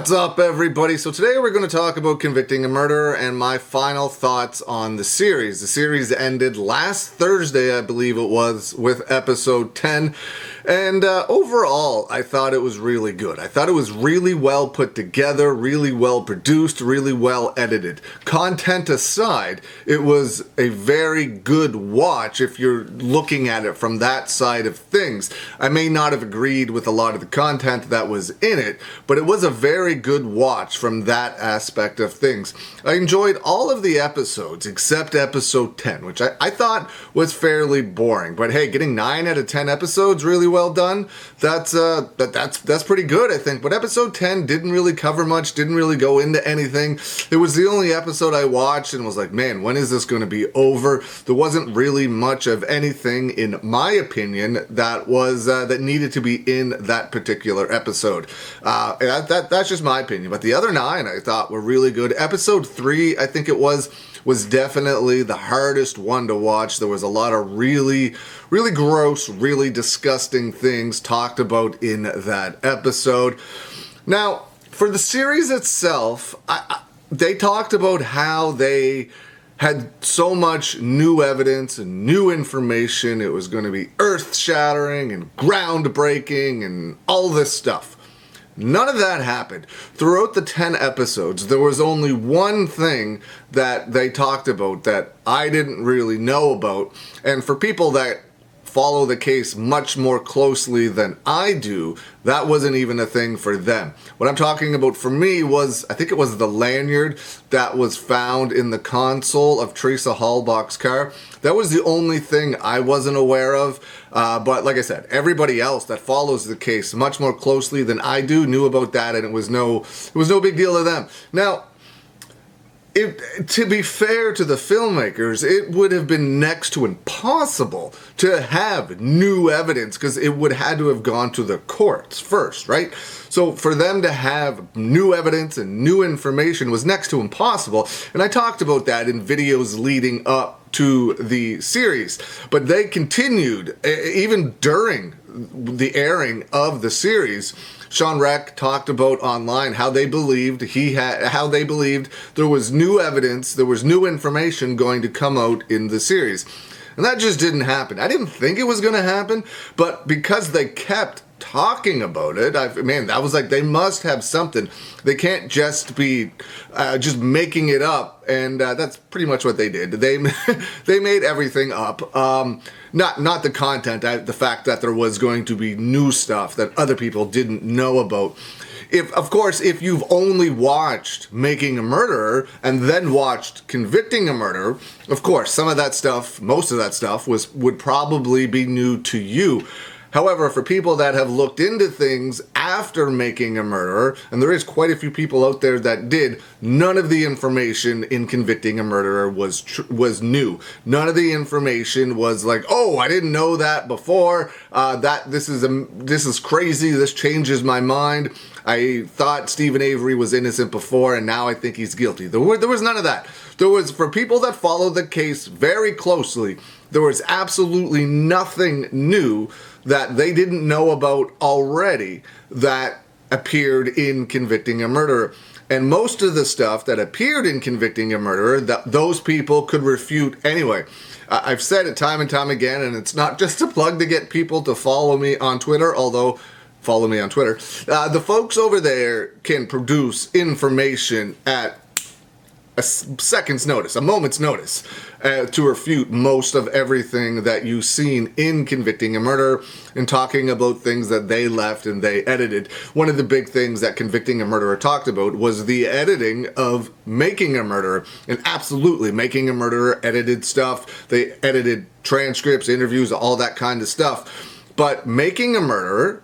What's up, everybody? So today we're going to talk about Convicting a Murderer and my final thoughts on the series. The series ended last Thursday, I believe it was, with episode 10. And overall, I thought it was really good. I thought it was really well put together, really well produced, really well edited. Content aside, it was a very good watch if you're looking at it from that side of things. I may not have agreed with a lot of the content that was in it, but it was a very good watch from that aspect of things. I enjoyed all of the episodes except episode 10, which I thought was fairly boring. But hey, getting 9 out of 10 episodes really well done, that's pretty good, I think. But episode 10 didn't really cover much, didn't really go into anything. It was the only episode I watched and was like, man, when is this going to be over? There wasn't really much of anything, in my opinion, that was that needed to be in that particular episode. That's just my opinion. But the other 9 I thought were really good. Episode 3, I think it was definitely the hardest one to watch. There was a lot of really gross, really disgusting things talked about in that episode. Now, for the series itself, they talked about how they had so much new evidence and new information. It was going to be earth-shattering and groundbreaking and all this stuff. None of that happened. Throughout the 10 episodes, there was only one thing that they talked about that I didn't really know about. And for people that follow the case much more closely than I do, that wasn't even a thing for them. What I'm talking about for me was, I think it was the lanyard that was found in the console of Teresa Halbach's car. That was the only thing I wasn't aware of. But like I said, everybody else that follows the case much more closely than I do knew about that, and it was no big deal to them. Now, to be fair to the filmmakers, it would have been next to impossible to have new evidence because it would have had to have gone to the courts first, right? So for them to have new evidence and new information was next to impossible. And I talked about that in videos leading up to the series. But they continued, even during the airing of the series. Sean Reck talked about online how they believed there was new evidence, there was new information going to come out in the series. And that just didn't happen. I didn't think it was going to happen, but because they kept talking about it, that was like, they must have something. They can't just be just making it up, and that's pretty much what they did. They made everything up. Not the content, the fact that there was going to be new stuff that other people didn't know about. If you've only watched Making a Murderer and then watched Convicting a Murderer, of course, some of that stuff, most of that stuff would probably be new to you. However, for people that have looked into things after Making a Murderer, and there is quite a few people out there that did, none of the information in Convicting a Murderer was new. None of the information was like, oh, I didn't know that before. This is crazy. This changes my mind. I thought Stephen Avery was innocent before, and now I think he's guilty. There was none of that. There was, for people that follow the case very closely, there was absolutely nothing new that they didn't know about already that appeared in Convicting a Murderer. And most of the stuff that appeared in Convicting a Murderer, those people could refute anyway. I've said it time and time again, and it's not just a plug to get people to follow me on Twitter, although follow me on Twitter. The folks over there can produce information at a second's notice, a moment's notice, to refute most of everything that you've seen in Convicting a Murderer and talking about things that they left and they edited. One of the big things that Convicting a Murderer talked about was the editing of Making a Murderer, and absolutely Making a Murderer edited stuff. They edited transcripts, interviews, all that kind of stuff. But Convicting a Murderer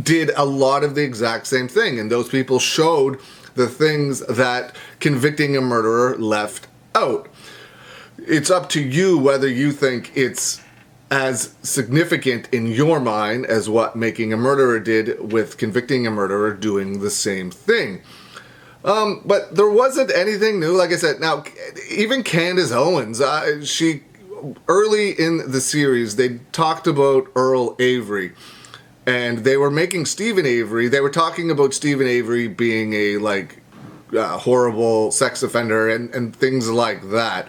did a lot of the exact same thing, and those people showed the things that Convicting a Murderer left out. It's up to you whether you think it's as significant in your mind as what Making a Murderer did with Convicting a Murderer doing the same thing. But there wasn't anything new, like I said. Now, even Candace Owens, she early in the series, they talked about Earl Avery. and they were making Stephen Avery, they were talking about Stephen Avery being a, like, horrible sex offender and things like that.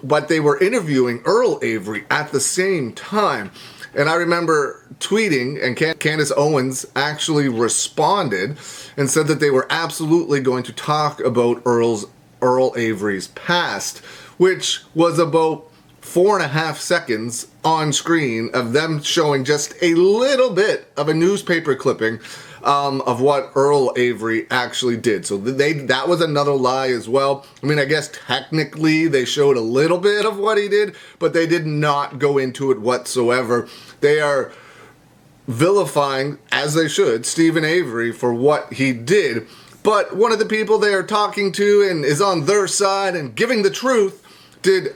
But they were interviewing Earl Avery at the same time. And I remember tweeting, and Candace Owens actually responded and said that they were absolutely going to talk about Earl Avery's past, which was about 4.5 seconds on screen of them showing just a little bit of a newspaper clipping of what Earl Avery actually did. So that was another lie as well. I mean, I guess technically they showed a little bit of what he did, but they did not go into it whatsoever. They are vilifying, as they should, Stephen Avery for what he did. But one of the people they are talking to and is on their side and giving the truth did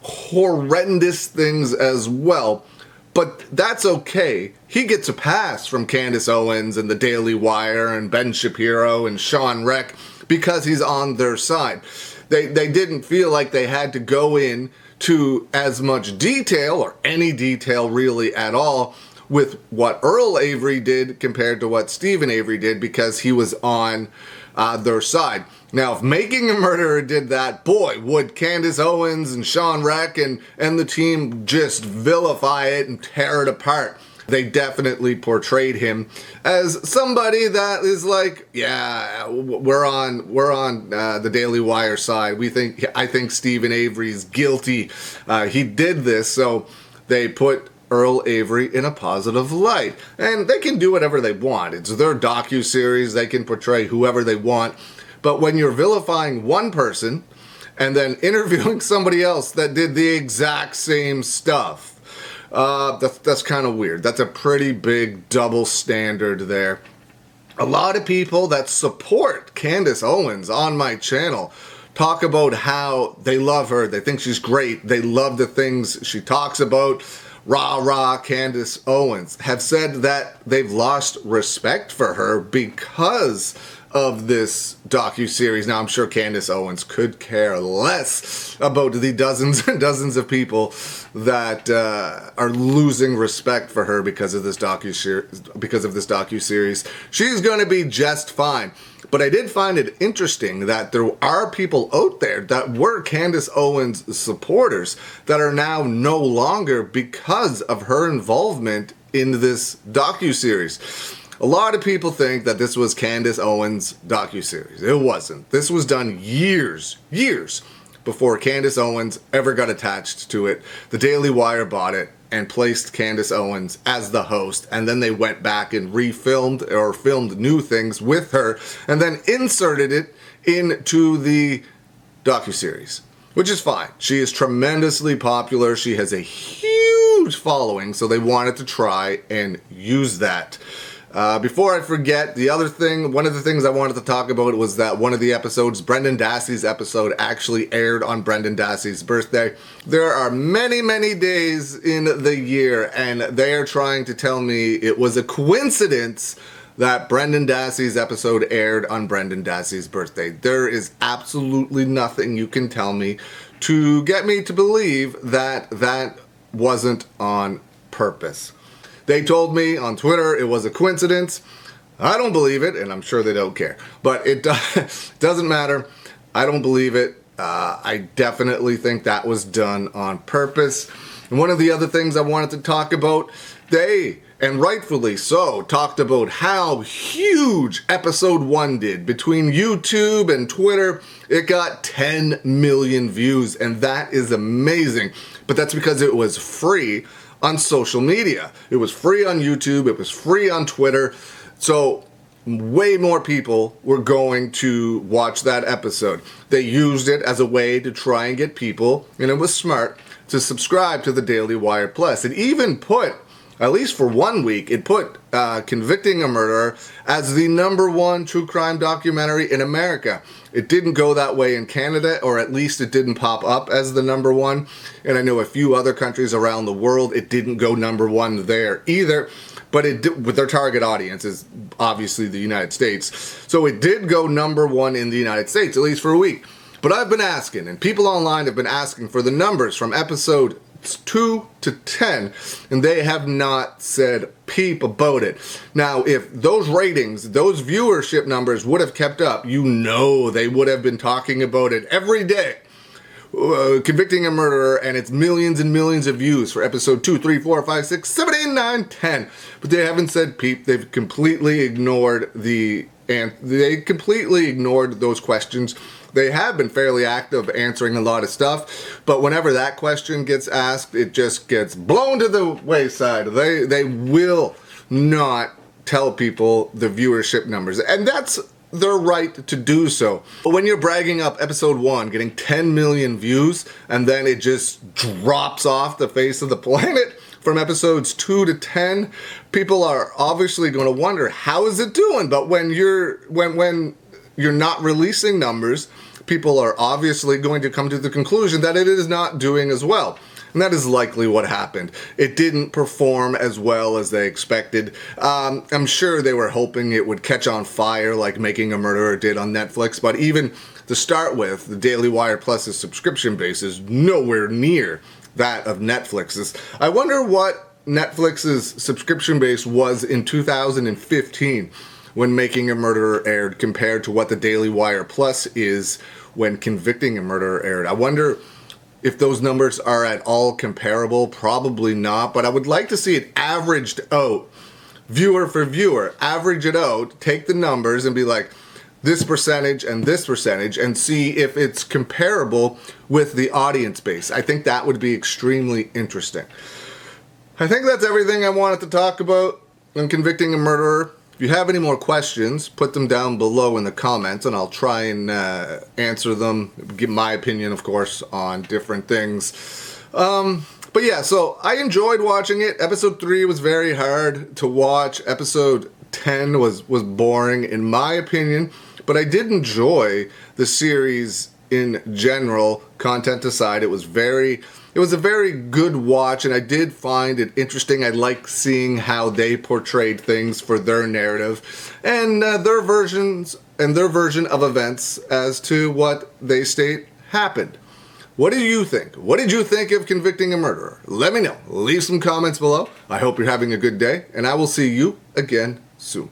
horrendous things as well. But that's okay. He gets a pass from Candace Owens and the Daily Wire and Ben Shapiro and Sean Reck because he's on their side. They didn't feel like they had to go in to as much detail, or any detail really at all, with what Earl Avery did compared to what Stephen Avery did, because he was on their side. Now, if Making a Murderer did that, boy, would Candace Owens and Sean Reck and the team just vilify it and tear it apart. They definitely portrayed him as somebody that is like, yeah, we're on the Daily Wire side. I think Stephen Avery's guilty. He did this, so they put Earl Avery in a positive light. And they can do whatever they want. It's their docuseries. They can portray whoever they want. But when you're vilifying one person and then interviewing somebody else that did the exact same stuff, that's kind of weird. That's a pretty big double standard there. A lot of people that support Candace Owens on my channel talk about how they love her. They think she's great. They love the things she talks about. Rah, rah, Candace Owens. Have said that they've lost respect for her because of this docuseries. Now, I'm sure Candace Owens could care less about the dozens and dozens of people that are losing respect for her because of this docuseries. She's going to be just fine. But I did find it interesting that there are people out there that were Candace Owens supporters that are now no longer because of her involvement in this docuseries. A lot of people think that this was Candace Owens' docuseries. It wasn't. This was done years before Candace Owens ever got attached to it. The Daily Wire bought it and placed Candace Owens as the host, and then they went back and refilmed or filmed new things with her and then inserted it into the docuseries, which is fine. She is tremendously popular. She has a huge following, so they wanted to try and use that. Before I forget, one of the things I wanted to talk about was that one of the episodes, Brendan Dassey's episode, actually aired on Brendan Dassey's birthday. There are many, many days in the year, and they are trying to tell me it was a coincidence that Brendan Dassey's episode aired on Brendan Dassey's birthday. There is absolutely nothing you can tell me to get me to believe that that wasn't on purpose. They told me on Twitter it was a coincidence. I don't believe it, and I'm sure they don't care. But it doesn't matter. I don't believe it. I definitely think that was done on purpose. And one of the other things I wanted to talk about, they, and rightfully so, talked about how huge episode 1 did. Between YouTube and Twitter, it got 10 million views, and that is amazing. But that's because it was free on social media. It was free on YouTube, it was free on Twitter, so way more people were going to watch that episode. They used it as a way to try and get people, and it was smart, to subscribe to the Daily Wire Plus. It even put, at least for 1 week, it put Convicting a Murderer as the #1 true crime documentary in America. It didn't go that way in Canada, or at least it didn't pop up as the #1. And I know a few other countries around the world, it didn't go #1 there either. But it did, with their target audience is obviously the United States. So it did go #1 in the United States, at least for a week. But I've been asking, and people online have been asking for the numbers from episode episodes 2 to 10, and they have not said peep about it. Now, if those ratings, those viewership numbers would have kept up, you know they would have been talking about it every day. Convicting a Murderer, and it's millions and millions of views for episode 2, 3, 4, 5, 6, 7, 8, 9, 10. But they haven't said peep. They've completely ignored those questions. They have been fairly active answering a lot of stuff, but whenever that question gets asked, it just gets blown to the wayside. They will not tell people the viewership numbers, and that's their right to do so. But when you're bragging up episode 1 getting 10 million views and then it just drops off the face of the planet from episodes 2 to 10, people are obviously going to wonder, how is it doing? But when you're not releasing numbers, people are obviously going to come to the conclusion that it is not doing as well. And that is likely what happened. It didn't perform as well as they expected. I'm sure they were hoping it would catch on fire like Making a Murderer did on Netflix, but even to start with, the Daily Wire Plus's subscription base is nowhere near that of Netflix's. I wonder what Netflix's subscription base was in 2015 when Making a Murderer aired compared to what the Daily Wire Plus is when Convicting a Murderer aired. I wonder if those numbers are at all comparable. Probably not, but I would like to see it averaged out, viewer for viewer, average it out, take the numbers and be like, this percentage and this percentage, and see if it's comparable with the audience base. I think that would be extremely interesting. I think that's everything I wanted to talk about on Convicting a Murderer. If you have any more questions, put them down below in the comments, and I'll try and answer them, give my opinion, of course, on different things. But yeah, so I enjoyed watching it. Episode 3 was very hard to watch. Episode 10 was boring, in my opinion, but I did enjoy the series in general. Content aside, it was a very good watch, and I did find it interesting. I like seeing how they portrayed things for their narrative and their version of events as to what they state happened. What do you think? What did you think of Convicting a Murderer? Let me know. Leave some comments below. I hope you're having a good day, and I will see you again soon.